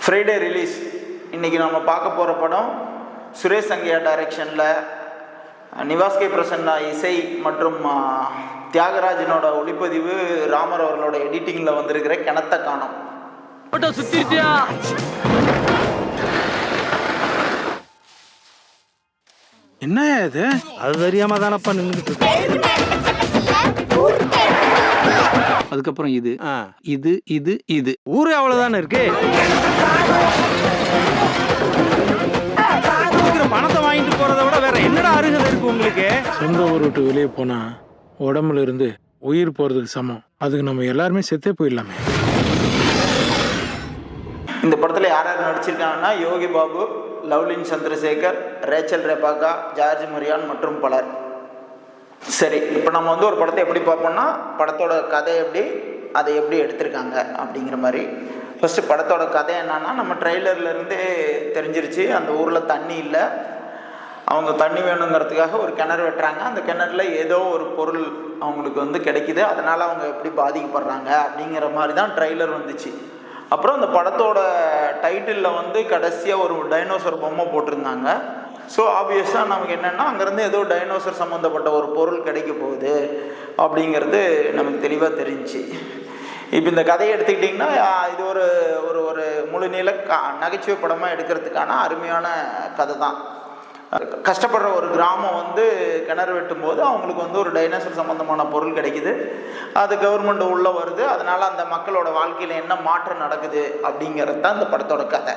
Friday release. இன்றைக்கி நம்ம பார்க்க போகிற படம் சுரேஷ் சங்கையா டைரக்ஷனில், நிவாஸ் கே பிரசன்னா இசை மற்றும் தியாகராஜனோட ஒளிப்பதிவு, ராமர் அவர்களோட எடிட்டிங்கில் வந்திருக்கிற கிணத்த காணோம். என்ன இது? அது தெரியாம தானப்பா நின்றுட்டு இருக்கு. அதுக்கப்புறம் இது இது இது இது ஊரே அவ்வளவுதானே இருக்கு. பணத்தை வாங்கிட்டு போறதை விட வேற என்னடா அருகதை இருக்கு உங்களுக்கு? சொந்த ஊர் விட்டு வெளியே போனா உடம்புல இருந்து உயிர் போறதுக்கு சமம். அதுக்கு நம்ம எல்லாருமே செத்தே போயிடலாமே. இந்த படத்தில் யார் யார் நடிச்சிருக்காங்கன்னா Yogi Babu, Lovelin Chandrasekhar, Rachel Rebecca, George Maryan மற்றும் பலர். சரி, இப்போ நம்ம ஒரு படத்தை எப்படி பார்ப்போம்னா, படத்தோட கதை எப்படி, அதை எப்படி எடுத்திருக்காங்க அப்படிங்கிற மாதிரி. ஃபஸ்ட்டு படத்தோட கதை என்னன்னா, நம்ம ட்ரெய்லர்லேருந்தே தெரிஞ்சிருச்சு. அந்த ஊரில் தண்ணி இல்லை, அவங்க தண்ணி வேணுங்கிறதுக்காக ஒரு கிணறு வெட்டுறாங்க. அந்த கிணறுல ஏதோ ஒரு பொருள் அவங்களுக்கு கிடைக்குது. அதனால் அவங்க எப்படி பாதிக்கப்படுறாங்க அப்படிங்கிற மாதிரி தான் ட்ரெய்லர் வந்துச்சு. அப்புறம் அந்த படத்தோட டைட்டிலில் கடைசியாக ஒரு டைனோசர் பொம்மை போட்டிருந்தாங்க. ஸோ ஆப்வியஸாக நமக்கு என்னென்னா, அங்கேருந்து ஏதோ டைனோசர் சம்மந்தப்பட்ட ஒரு பொருள் கிடைக்க போகுது அப்படிங்கிறது நமக்கு தெளிவாக தெரிஞ்சிச்சு. இப்போ இந்த கதையை எடுத்துக்கிட்டிங்கன்னா, இது ஒரு ஒரு ஒரு முழுநீள நகைச்சுவை படமாக எடுக்கிறதுக்கான அருமையான கதை தான். கஷ்டப்படுற ஒரு கிராமம் கிணறு வெட்டும் போது அவங்களுக்கு ஒரு டைனோசர் சம்மந்தமான பொருள் கிடைக்குது. அது கவர்மெண்ட் உள்ளே வருது. அதனால் அந்த மக்களோட வாழ்க்கையில் என்ன மாற்றம் நடக்குது அப்படிங்கிறது தான் இந்த படத்தோட கதை.